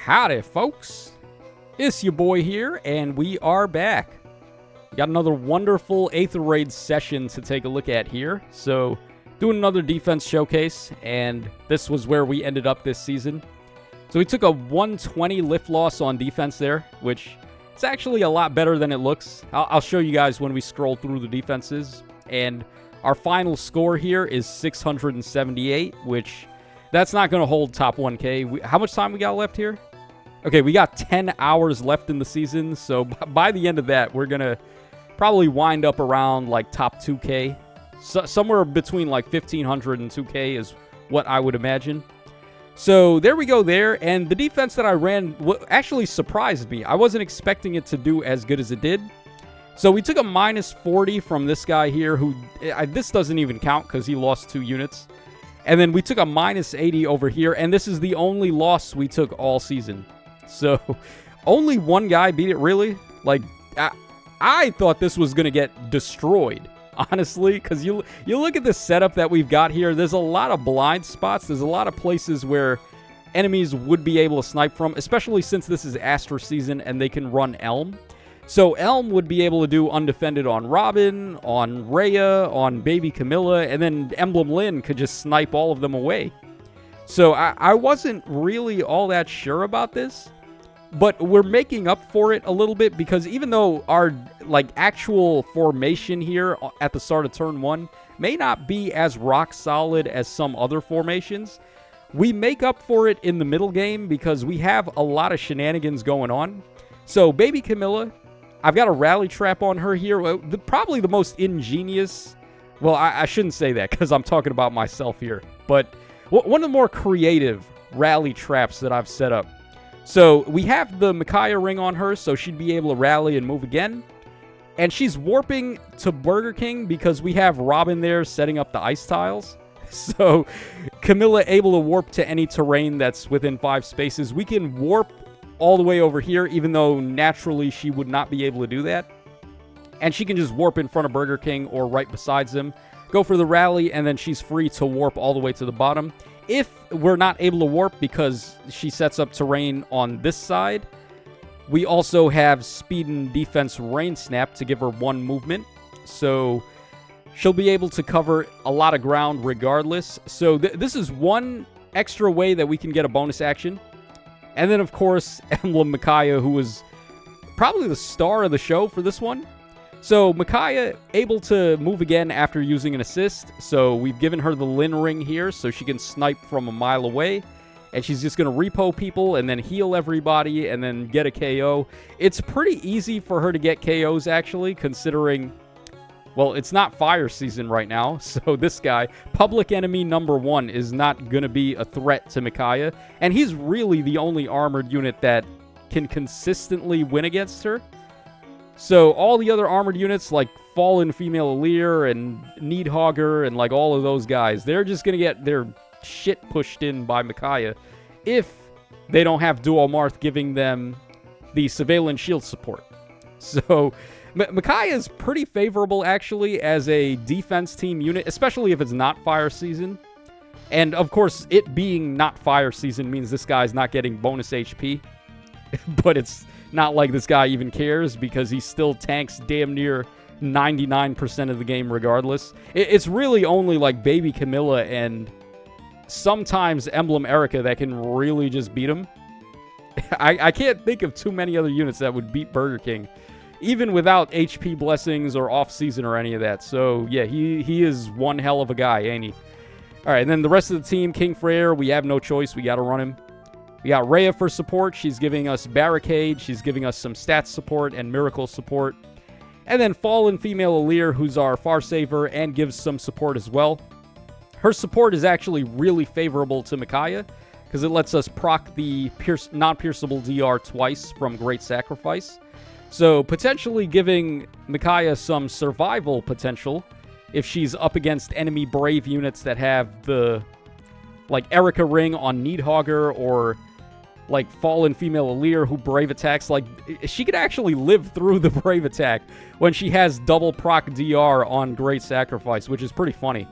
Howdy, folks. It's your boy here, and we are back. Got another wonderful Aether Raid session to take a look at here. So, doing another defense showcase, and this was where we ended up this season. So we took a 120 lift loss on defense there, which is actually a lot better than it looks. I'll show you guys when we scroll through the defenses. And our final score here is 678, which that's not going to hold top 1K. How much time we got left here? Okay, we got 10 hours left in the season, so by the end of that, we're going to probably wind up around like top 2K. So, somewhere between like 1,500 and 2K is what I would imagine. So there we go there, and the defense that I ran actually surprised me. I wasn't expecting it to do as good as it did. So we took a minus 40 from this guy here, who this doesn't even count because he lost 2 units. And then we took a minus 80 over here, and this is the only loss we took all season. So only one guy beat it, really. Like, I thought this was going to get destroyed, honestly, because you look at the setup that we've got here. There's a lot of blind spots. There's a lot of places where enemies would be able to snipe from, especially since this is Astra season and they can run Elm. So Elm would be able to do undefended on Robin, on Rhea, on Baby Camilla, and then Emblem Lyn could just snipe all of them away. So I wasn't really all that sure about this, but we're making up for it a little bit because even though our actual formation here at the start of turn 1 may not be as rock solid as some other formations, we make up for it in the middle game because we have a lot of shenanigans going on. So Baby Camilla, I've got a rally trap on her here. Probably the most ingenious. Well, I shouldn't say that because I'm talking about myself here. But one of the more creative rally traps that I've set up. So we have the Micaiah ring on her, so she'd be able to rally and move again. And she's warping to Burger King because we have Robin there setting up the ice tiles. So Camilla able to warp to any terrain that's within 5 spaces. We can warp all the way over here, even though naturally she would not be able to do that. And she can just warp in front of Burger King or right besides them, go for the rally, and then she's free to warp all the way to the bottom. If we're not able to warp because she sets up terrain on this side, we also have speed and defense rain snap to give her 1 movement. So she'll be able to cover a lot of ground regardless. So this is one extra way that we can get a bonus action. And then, of course, Emblem Micaiah, who was probably the star of the show for this one. So Micaiah able to move again after using an assist. So we've given her the Lyn ring here so she can snipe from a mile away. And she's just going to repo people and then heal everybody and then get a KO. It's pretty easy for her to get KOs, actually, considering, well, it's not fire season right now. So this guy, public enemy number 1, is not going to be a threat to Micaiah. And he's really the only armored unit that can consistently win against her. So all the other armored units like Fallen Female Aleer and Needhogger and like all of those guys, they're just going to get their shit pushed in by Micaiah if they don't have Dual Marth giving them the Surveillance Shield support. So Micaiah is pretty favorable, actually, as a defense team unit, especially if it's not fire season. And, of course, it being not fire season means this guy's not getting bonus HP. But it's not like this guy even cares because he still tanks damn near 99% of the game regardless. It's really only like Baby Camilla and sometimes Emblem Erica that can really just beat him. I can't think of too many other units that would beat Burger King, even without HP blessings or off-season or any of that. So, yeah, he is one hell of a guy, ain't he? All right, and then the rest of the team, King Freyr, we have no choice. We got to run him. We got Rhea for support. She's giving us Barricade. She's giving us some stats support and Miracle support. And then Fallen Female Aleer, who's our Farsaver and gives some support as well. Her support is actually really favorable to Micaiah because it lets us proc the non-pierceable DR twice from Great Sacrifice. So potentially giving Micaiah some survival potential if she's up against enemy brave units that have the like Erica ring on Needhogger or like Fallen Female Aleer who brave attacks. Like she could actually live through the brave attack when she has double proc DR on Great Sacrifice, which is pretty funny.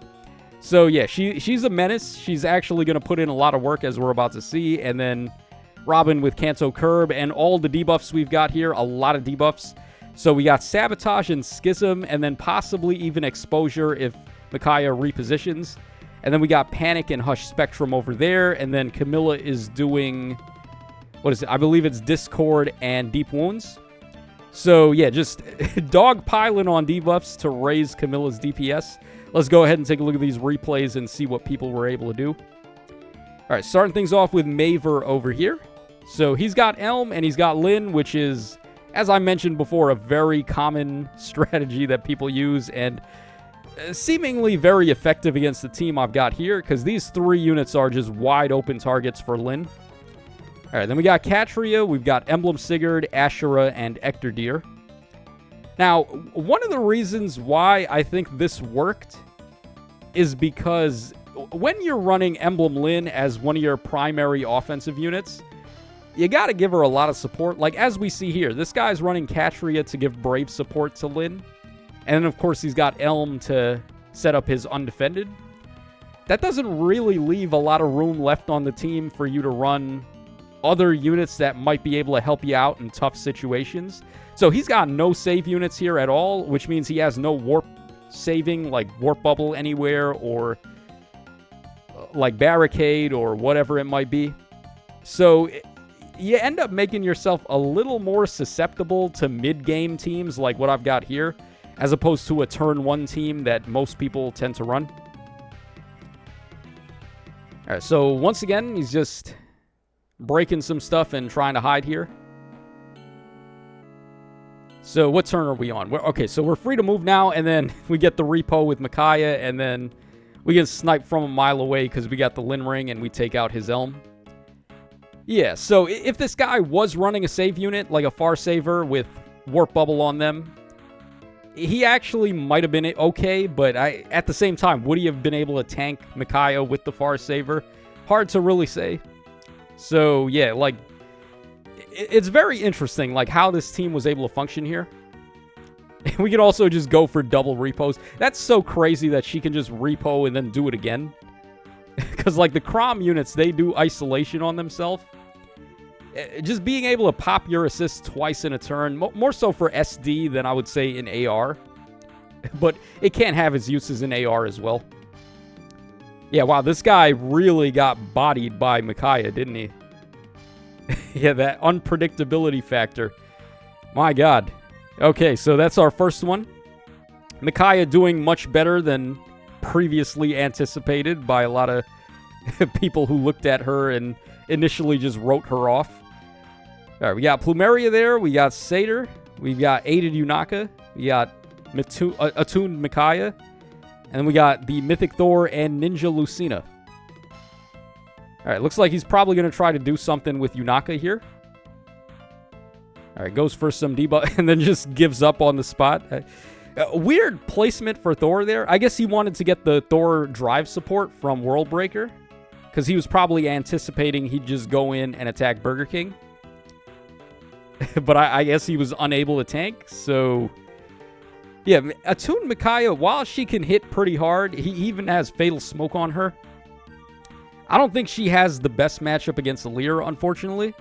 So yeah, she's a menace. She's actually going to put in a lot of work as we're about to see. And then Robin with Kanto Curb, and all the debuffs we've got here, a lot of debuffs. So we got Sabotage and Schism, and then possibly even Exposure if Micaiah repositions. And then we got Panic and Hush Spectrum over there, and then Camilla is doing, what is it? I believe it's Discord and Deep Wounds. So yeah, just dogpiling on debuffs to raise Camilla's DPS. Let's go ahead and take a look at these replays and see what people were able to do. All right, starting things off with Maver over here. So he's got Elm and he's got Lyn, which is, as I mentioned before, a very common strategy that people use and seemingly very effective against the team I've got here, because these 3 units are just wide open targets for Lyn. All right, then we got Katria, we've got Emblem Sigurd, Ashura, and Ectordeer. Now, one of the reasons why I think this worked is because when you're running Emblem Lyn as one of your primary offensive units, you got to give her a lot of support. Like, as we see here, this guy's running Katria to give Brave support to Lyn. And then, of course, he's got Elm to set up his Undefended. That doesn't really leave a lot of room left on the team for you to run other units that might be able to help you out in tough situations. So he's got no save units here at all, which means he has no warp saving, like Warp Bubble anywhere, or like Barricade, or whatever it might be. So you end up making yourself a little more susceptible to mid-game teams like what I've got here, as opposed to a turn 1 team that most people tend to run. All right, so once again, he's just breaking some stuff and trying to hide here. So what turn are we on? Okay, so we're free to move now, and then we get the repo with Micaiah, and then we get sniped from a mile away because we got the Lyn Ring, and we take out his Elm. Yeah, so if this guy was running a save unit, like a Far Saver with Warp Bubble on them, he actually might have been okay, but at the same time, would he have been able to tank Micaiah with the Far Saver? Hard to really say. So, yeah, like, it's very interesting, like, how this team was able to function here. We could also just go for double repos. That's so crazy that she can just repo and then do it again. Because, like, the Crom units, they do isolation on themselves. Just being able to pop your assist twice in a turn, more so for SD than I would say in AR. But it can have its uses in AR as well. Yeah, wow, this guy really got bodied by Micaiah, didn't he? Yeah, that unpredictability factor. My God. Okay, so that's our first one. Micaiah doing much better than previously anticipated by a lot of people who looked at her and initially just wrote her off. All right, we got Plumeria there. We got Satyr. We've got Aided Yunaka. We got Attuned Micaiah. And then we got the Mythic Thor and Ninja Lucina. All right, looks like he's probably going to try to do something with Yunaka here. All right, goes for some debuff and then just gives up on the spot. Weird placement for Thor there. I guess he wanted to get the Thor drive support from Worldbreaker, because he was probably anticipating he'd just go in and attack Burger King. But I guess he was unable to tank, so... Yeah, Attuned Micaiah, while she can hit pretty hard, he even has Fatal Smoke on her. I don't think she has the best matchup against Alear, unfortunately.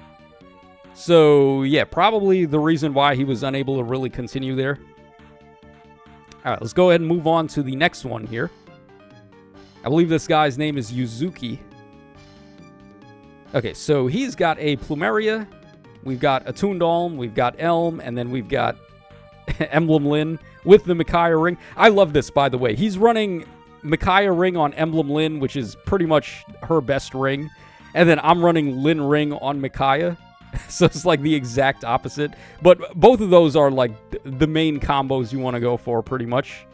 So, yeah, probably the reason why he was unable to really continue there. All right, let's go ahead and move on to the next one here. I believe this guy's name is Yuzuki. Okay, so he's got a Plumeria. We've got Attuned Alm, we've got Elm, and then we've got Emblem Lyn with the Micaiah ring. I love this, by the way. He's running Micaiah ring on Emblem Lyn, which is pretty much her best ring. And then I'm running Lyn ring on Micaiah. So it's like the exact opposite. But both of those are like the main combos you want to go for, pretty much.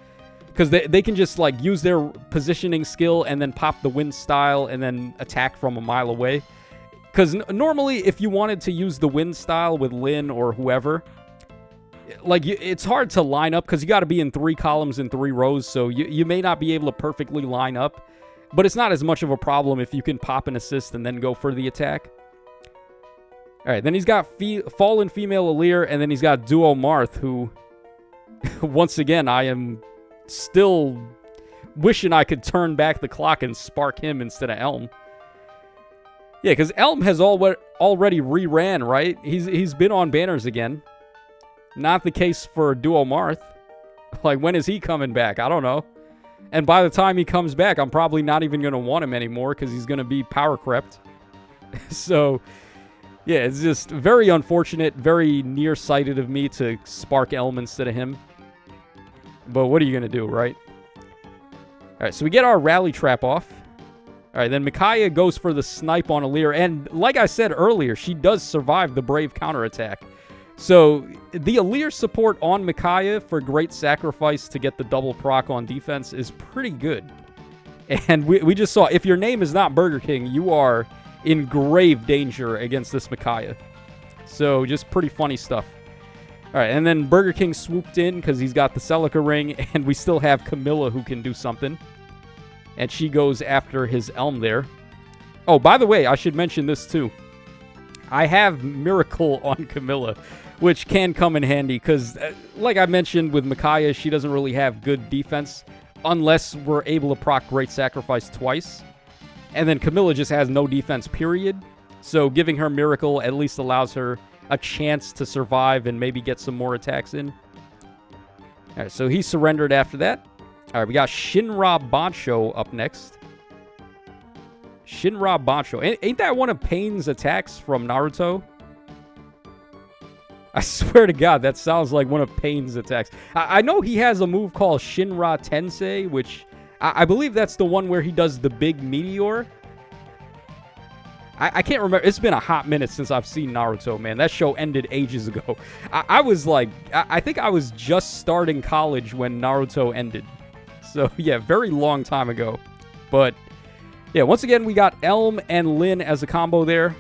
Because they can just like use their positioning skill and then pop the wind style and then attack from a mile away. Because normally if you wanted to use the wind style with Lyn or whoever, like, it's hard to line up because you got to be in 3 columns and 3 rows, so you may not be able to perfectly line up, but it's not as much of a problem if you can pop an assist and then go for the attack. All right, then he's got Fallen Female Alear, and then he's got Duo Marth, who, once again, I am still wishing I could turn back the clock and spark him instead of Elm. Yeah, because Elm has already reran, right? He's been on banners again. Not the case for Duo Marth. Like, when is he coming back? I don't know. And by the time he comes back, I'm probably not even going to want him anymore because he's going to be power crept. So, yeah, it's just very unfortunate, very nearsighted of me to spark Elm instead of him. But what are you going to do, right? All right, so we get our rally trap off. All right, then Micaiah goes for the snipe on Alear. And like I said earlier, she does survive the brave counterattack. So the Alear support on Micaiah for great sacrifice to get the double proc on defense is pretty good. And we just saw, if your name is not Burger King, you are in grave danger against this Micaiah. So just pretty funny stuff. All right, and then Burger King swooped in because he's got the Celica ring, and we still have Camilla who can do something. And she goes after his Elm there. Oh, by the way, I should mention this too. I have Miracle on Camilla, which can come in handy because, like I mentioned with Micaiah, she doesn't really have good defense unless we're able to proc Great Sacrifice twice. And then Camilla just has no defense, period. So giving her Miracle at least allows her a chance to survive and maybe get some more attacks in. All right, so he surrendered after that. All right, we got Shinra Bancho up next. Shinra Bancho. Ain't that one of Pain's attacks from Naruto? I swear to God, that sounds like one of Pain's attacks. I know he has a move called Shinra Tensei, which I believe that's the one where he does the big meteor. I can't remember. It's been a hot minute since I've seen Naruto, man. That show ended ages ago. I was like, I think I was just starting college when Naruto ended. So, yeah, very long time ago. But, yeah, once again, we got Elm and Lin as a combo there.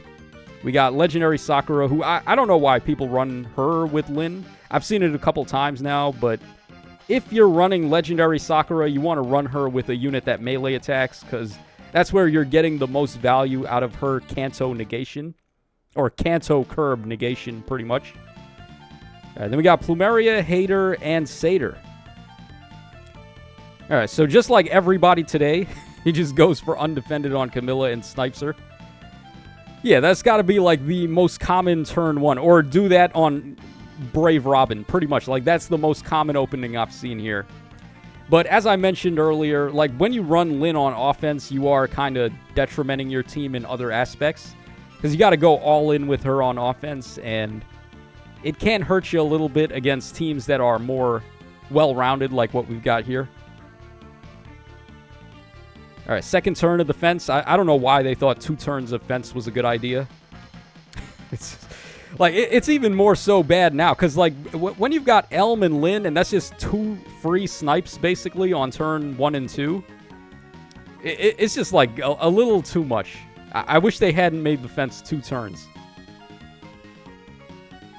We got Legendary Sakura, who I don't know why people run her with Lin. I've seen it a couple times now, but if you're running Legendary Sakura, you want to run her with a unit that melee attacks, because that's where you're getting the most value out of her Kanto negation. Or Kanto curb negation, pretty much. All right, then we got Plumeria, Hater, and Satyr. Alright, so just like everybody today, he just goes for undefended on Camilla and snipes her. Yeah, that's got to be like the most common turn one. Or do that on Brave Robin, pretty much. Like, that's the most common opening I've seen here. But as I mentioned earlier, like, when you run Lin on offense, you are kind of detrimenting your team in other aspects. Because you got to go all in with her on offense, and it can hurt you a little bit against teams that are more well-rounded, like what we've got here. All right, second turn of the fence. I don't know why they thought 2 turns of fence was a good idea. It's even more so bad now, because, like, when you've got Elm and Lin, and that's just 2 free snipes, basically, on turn 1 and 2, it's just, like, a little too much. I wish they hadn't made the fence 2 turns.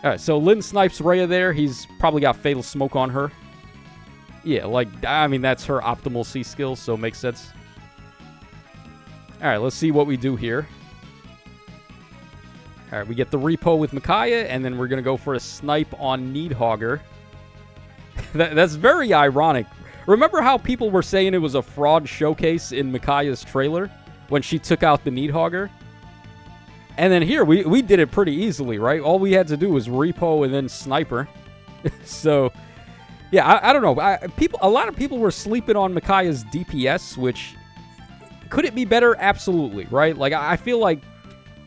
All right, so Lin snipes Rhea there. He's probably got Fatal Smoke on her. Yeah, like, I mean, that's her optimal C skill, so it makes sense. All right, let's see what we do here. All right, we get the repo with Micaiah, and then we're going to go for a snipe on Needhogger. That's very ironic. Remember how people were saying it was a fraud showcase in Micaiah's trailer when she took out the Needhogger? And then here, we did it pretty easily, right? All we had to do was repo and then sniper. So, yeah, I don't know. A lot of people were sleeping on Micaiah's DPS, which... Could it be better? Absolutely, right? Like, I feel like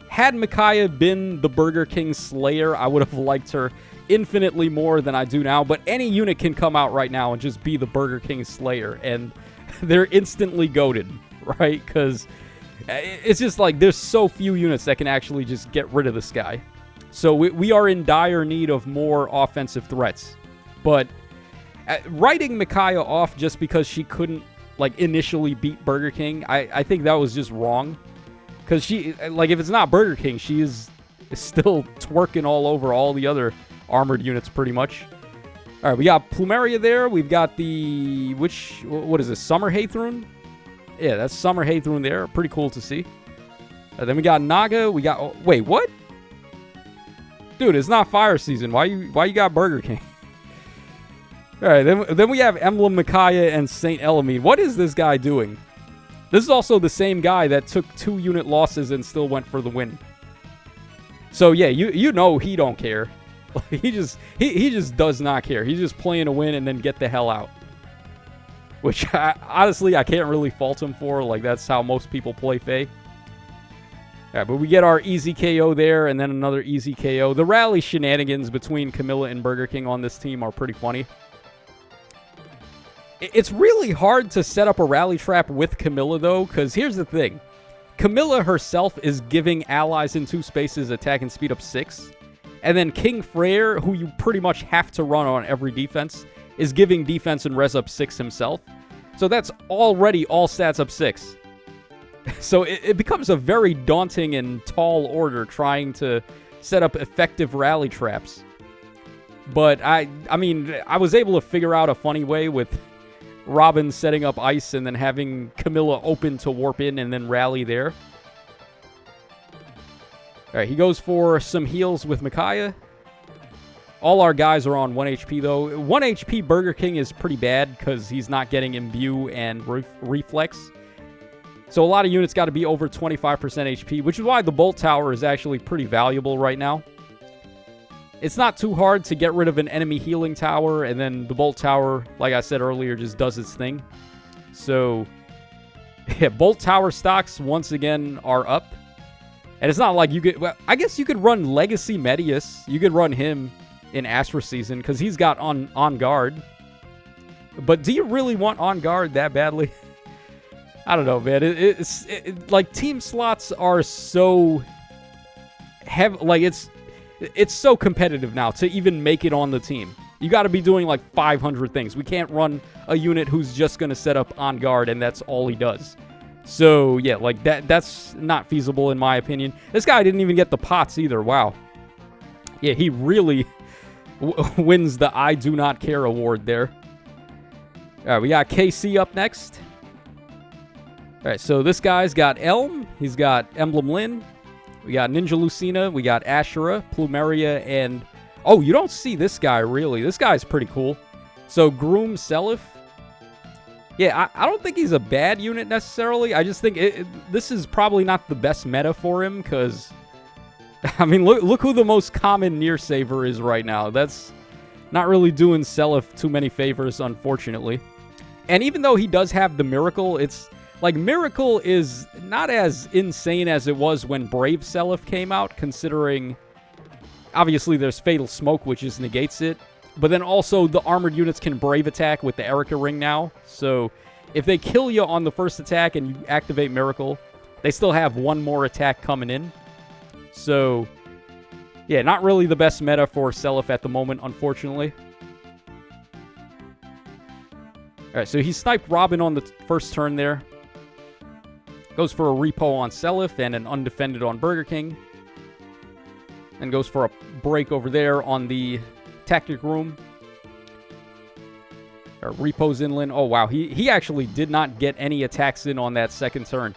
had Micaiah been the Burger King Slayer, I would have liked her infinitely more than I do now. But any unit can come out right now and just be the Burger King Slayer, and they're instantly goated, right? Because it's just like there's so few units that can actually just get rid of this guy. So we are in dire need of more offensive threats. But writing Micaiah off just because she couldn't, like, initially beat Burger King, I think that was just wrong. Because she, like, if it's not Burger King, she is still twerking all over all the other armored units, pretty much. All right, we got Plumeria there. We've got the, what is this, Summer Hathroon? Yeah, that's Summer Hathroon there. Pretty cool to see. Then we got Naga. We got, oh, wait, what? Dude, it's not fire season. Why you got Burger King? All right, then we have Emblem Micaiah and Saint Elamine. What is this guy doing? This is also the same guy that took 2 unit losses and still went for the win. So yeah, you know he don't care. he just does not care. He's just playing to win and then get the hell out. Which, honestly, I can't really fault him for. Like, that's how most people play Faye. All right, but we get our easy KO there, and then another easy KO. The rally shenanigans between Camilla and Burger King on this team are pretty funny. It's really hard to set up a rally trap with Camilla, though, because here's the thing. Camilla herself is giving allies in 2 spaces attack and speed up 6. And then King Freyr, who you pretty much have to run on every defense, is giving defense and res up 6 himself. So that's already all stats up 6. So it becomes a very daunting and tall order trying to set up effective rally traps. But I mean, I was able to figure out a funny way with Robin setting up ice and then having Camilla open to warp in and then rally there. Alright, he goes for some heals with Micaiah. All our guys are on 1 HP, though. 1 HP Burger King is pretty bad because he's not getting Imbue and Reflex. So a lot of units got to be over 25% HP, which is why the Bolt Tower is actually pretty valuable right now. It's not too hard to get rid of an enemy healing tower, and then the Bolt Tower, like I said earlier, just does its thing. So, yeah, Bolt Tower stocks, once again, are up. And it's not like you could... Well, I guess you could run Legacy Medius. You could run him in Astra Season, because he's got on guard. But do you really want on guard that badly? I don't know, man. It's like, team slots are so heavy. Like, it's so competitive now to even make it on the team. You got to be doing like 500 things. We can't run a unit who's just going to set up on guard and that's all he does. So, yeah, like that's not feasible in my opinion. This guy didn't even get the pots either. Wow. Yeah, he really wins the I do not care award there. All right, we got KC up next. All right, so this guy's got Elm. He's got Emblem Lin. We got Ninja Lucina. We got Ashura, Plumeria, and... Oh, you don't see this guy, really. This guy's pretty cool. So, Groom Seliph. Yeah, I don't think he's a bad unit necessarily. I just think this is probably not the best meta for him, because... I mean, look who the most common near saver is right now. That's not really doing Seliph too many favors, unfortunately. And even though he does have the Miracle, it's... Like, Miracle is not as insane as it was when Brave Seliph came out, considering... Obviously, there's Fatal Smoke, which just negates it. But then also, the armored units can Brave attack with the Erica Ring now. So, if they kill you on the first attack and you activate Miracle, they still have one more attack coming in. So, yeah, not really the best meta for Seliph at the moment, unfortunately. Alright, so he sniped Robin on the first turn there. Goes for a repo on Seliph and an undefended on Burger King. And goes for a break over there on the Tactic Room. Or repos inland. Oh, wow. He actually did not get any attacks in on that second turn.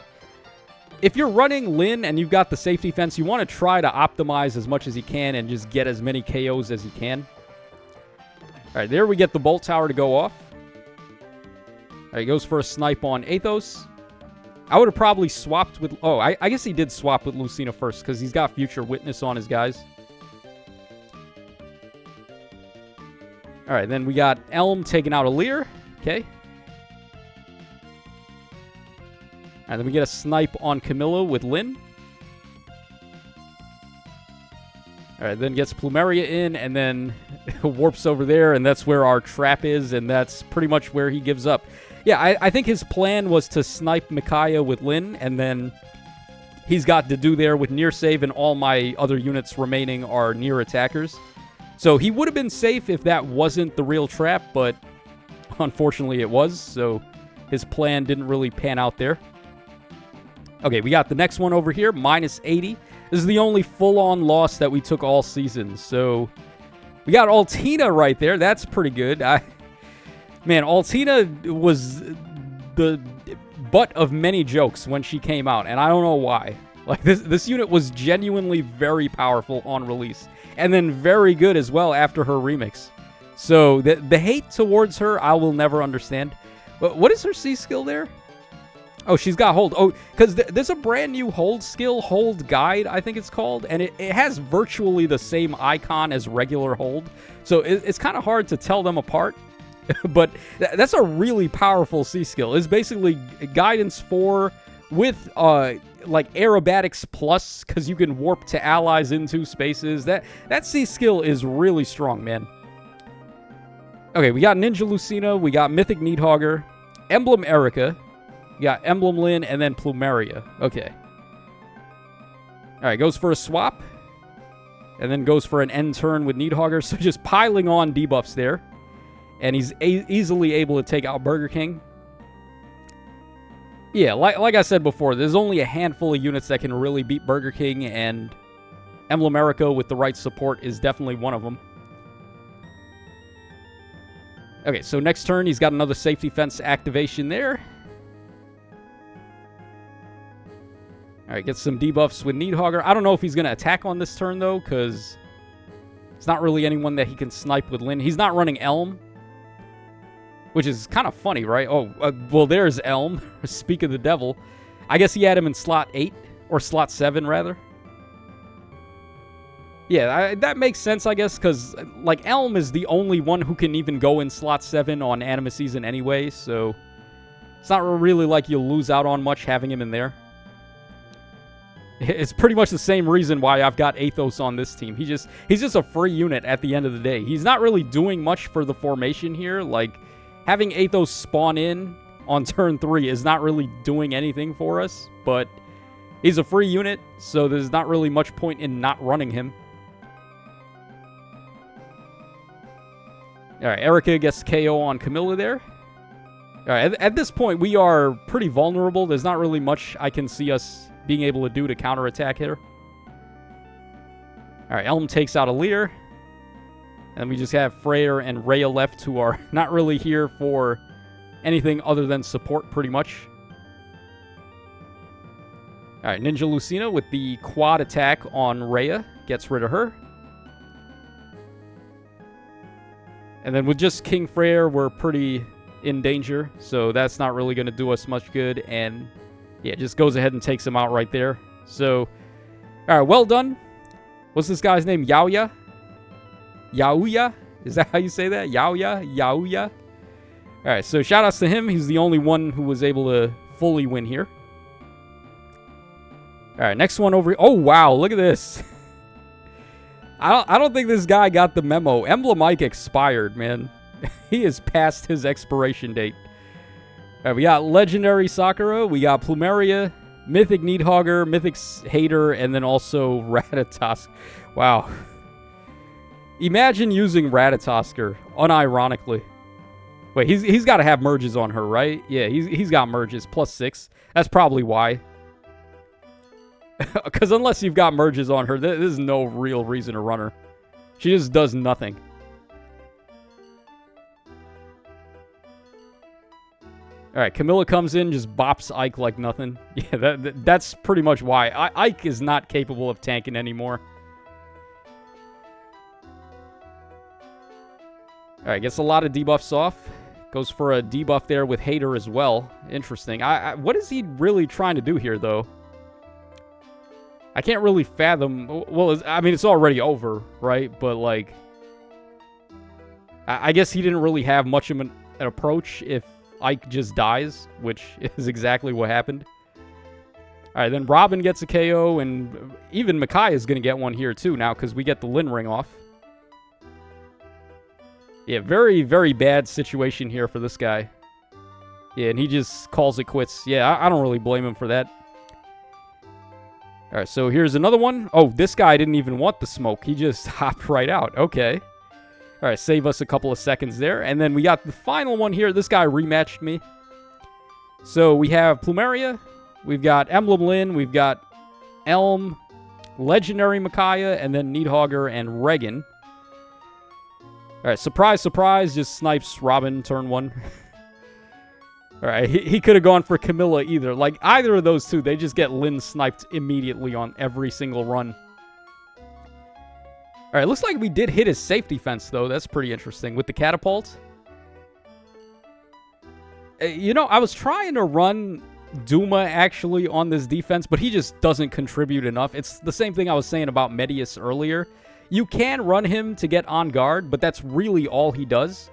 If you're running Lin and you've got the safety fence, you want to try to optimize as much as you can and just get as many KOs as you can. Alright, there we get the Bolt Tower to go off. Alright, he goes for a snipe on Athos. I would have probably swapped with... Oh, I guess he did swap with Lucina first, because he's got Future Witness on his guys. Alright, then we got Elm taking out Alir. Okay. And then we get a snipe on Camilla with Lin. Alright, then gets Plumeria in, and then warps over there, and that's where our trap is, and that's pretty much where he gives up. Yeah, I think his plan was to snipe Micaiah with Lin, and then he's got to do there with near save, and all my other units remaining are near attackers. So he would have been safe if that wasn't the real trap, but unfortunately it was, so his plan didn't really pan out there. Okay, we got the next one over here, minus 80. This is the only full-on loss that we took all season, so we got Altina right there. That's pretty good. Man, Altina was the butt of many jokes when she came out, and I don't know why. Like, this unit was genuinely very powerful on release, and then very good as well after her remix. So, the hate towards her, I will never understand. But what is her C skill there? Oh, she's got hold. Oh, because there's a brand new hold skill, hold guide, I think it's called. And it has virtually the same icon as regular hold. So it's kind of hard to tell them apart. But that's a really powerful C skill. It's basically guidance 4 with like aerobatics plus, because you can warp to allies into spaces. That C skill is really strong, man. Okay, we got Ninja Lucina, we got Mythic Needhogger, Emblem Erica, we got Emblem Lyn, and then Plumeria. Okay. Alright, goes for a swap. And then goes for an end turn with Needhogger. So just piling on debuffs there. And he's easily able to take out Burger King. Yeah, like I said before, there's only a handful of units that can really beat Burger King. And Emblem Erica with the right support is definitely one of them. Okay, so next turn, he's got another safety fence activation there. Alright, get some debuffs with Needhogger. I don't know if he's going to attack on this turn, though, because it's not really anyone that he can snipe with Lyn. He's not running Elm, which is kind of funny, right? Oh, well, there's Elm. Speak of the devil. I guess he had him in slot 8, or slot 7, rather. Yeah, that makes sense, I guess, because, like, Elm is the only one who can even go in slot 7 on Anima Season anyway, so it's not really like you'll lose out on much having him in there. It's pretty much the same reason why I've got Athos on this team. He's just a free unit at the end of the day. He's not really doing much for the formation here. Like, having Athos spawn in on turn 3 is not really doing anything for us, but he's a free unit, so there's not really much point in not running him. Alright, Erica gets KO on Camilla there. Alright, at this point, we are pretty vulnerable. There's not really much I can see us being able to do to counterattack here. Alright, Elm takes out a Leer. And we just have Freyr and Rhea left, who are not really here for anything other than support, pretty much. Alright, Ninja Lucina with the quad attack on Rhea. Gets rid of her. And then with just King Freyr, we're pretty in danger. So that's not really going to do us much good. And yeah, just goes ahead and takes him out right there. So, all right, well done. What's this guy's name? Yaoya? Yaoya? Is that how you say that? Yaoya? Yaoya? All right, so shout outs to him. He's the only one who was able to fully win here. All right, next one over. Oh, wow, look at this. I don't think this guy got the memo. Emblem Ike expired, man. He is past his expiration date. All right, we got Legendary Sakura, we got Plumeria, Mythic Needhogger, Mythic Hater, and then also Ratatosk. Wow. Imagine using Ratatosker, unironically. Wait, he's got to have merges on her, right? Yeah, he's got merges, +6. That's probably why. Because unless you've got merges on her, there's no real reason to run her. She just does nothing. Alright, Camilla comes in, just bops Ike like nothing. Yeah, that's pretty much why. Ike is not capable of tanking anymore. Alright, gets a lot of debuffs off. Goes for a debuff there with Hater as well. Interesting. What is he really trying to do here, though? I can't really fathom... Well, I mean, it's already over, right? But, like... I guess he didn't really have much of an approach if Ike just dies, which is exactly what happened. Alright, then Robin gets a KO, and even Makai is going to get one here, too, now, because we get the Lyn ring off. Yeah, very, very bad situation here for this guy. Yeah, and he just calls it quits. Yeah, I don't really blame him for that. Alright, so here's another one. Oh, this guy didn't even want the smoke. He just hopped right out. Okay. Alright, save us a couple of seconds there. And then we got the final one here. This guy rematched me. So we have Plumeria. We've got Emblem Lyn. We've got Elm, Legendary Micaiah, and then Needhogger and Regan. Alright, surprise, surprise. Just snipes Robin turn 1. Alright, he could have gone for Camilla either. Like, either of those two, they just get Lyn sniped immediately on every single run. Alright, looks like we did hit his safety fence, though. That's pretty interesting. With the catapult. You know, I was trying to run Duma actually on this defense, but he just doesn't contribute enough. It's the same thing I was saying about Medius earlier. You can run him to get on guard, but that's really all he does.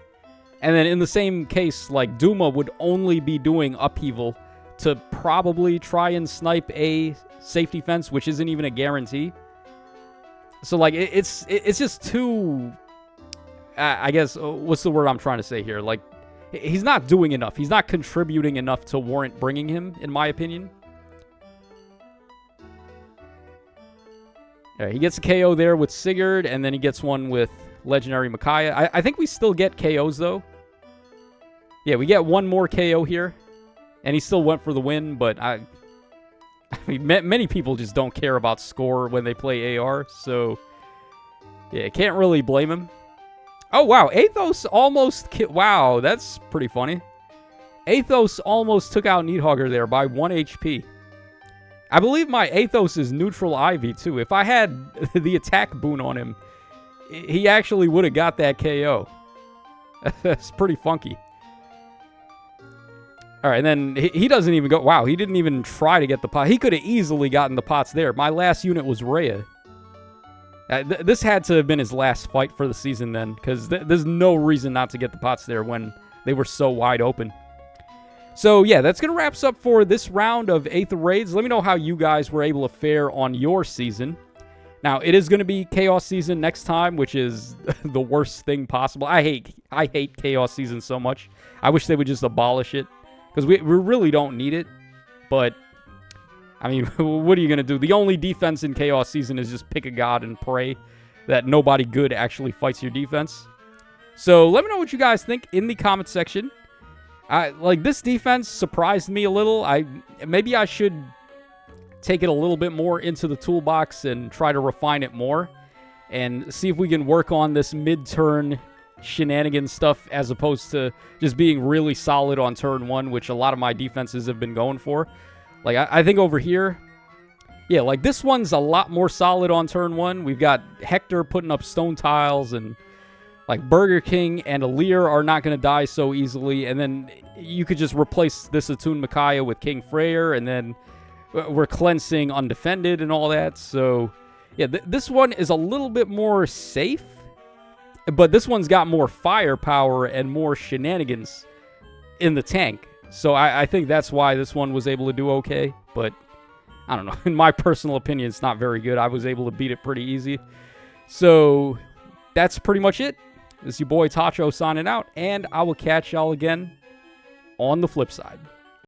And then in the same case, like, Duma would only be doing upheaval to probably try and snipe a safety fence, which isn't even a guarantee. So, like, it's just too... I guess, what's the word I'm trying to say here? Like, he's not doing enough. He's not contributing enough to warrant bringing him, in my opinion. Yeah, he gets a KO there with Sigurd, and then he gets one with Legendary Micaiah. I think we still get KOs, though. Yeah, we get one more KO here. And he still went for the win, but I mean, many people just don't care about score when they play AR, so... Yeah, can't really blame him. Oh, wow. Athos almost... Wow, that's pretty funny. Athos almost took out Needhogger there by 1 HP. I believe my Athos is neutral Ivy, too. If I had the attack boon on him, he actually would have got that KO. That's pretty funky. All right, and then he doesn't even go... Wow, he didn't even try to get the pot. He could have easily gotten the pots there. My last unit was Rhea. This had to have been his last fight for the season then, because there's no reason not to get the pots there when they were so wide open. So, yeah, that's going to wrap us up for this round of Aether Raids. Let me know how you guys were able to fare on your season. Now, it is going to be Chaos Season next time, which is the worst thing possible. I hate Chaos Season so much. I wish they would just abolish it, because we really don't need it, but... I mean, what are you going to do? The only defense in Chaos Season is just pick a god and pray that nobody good actually fights your defense. So let me know what you guys think in the comment section. Like, this defense surprised me a little. Maybe I should take it a little bit more into the toolbox and try to refine it more and see if we can work on this mid-turn shenanigan stuff as opposed to just being really solid on turn 1, which a lot of my defenses have been going for. Like, I think over here, yeah, like, this one's a lot more solid on turn 1. We've got Hector putting up stone tiles, and, like, Burger King and Alir are not going to die so easily. And then you could just replace this Attuned Micaiah with King Freyr, and then we're cleansing Undefended and all that. So, yeah, this one is a little bit more safe, but this one's got more firepower and more shenanigans in the tank. So I think that's why this one was able to do okay, but I don't know. In my personal opinion, it's not very good. I was able to beat it pretty easy. So that's pretty much it. This is your boy Tacho signing out, and I will catch y'all again on the flip side.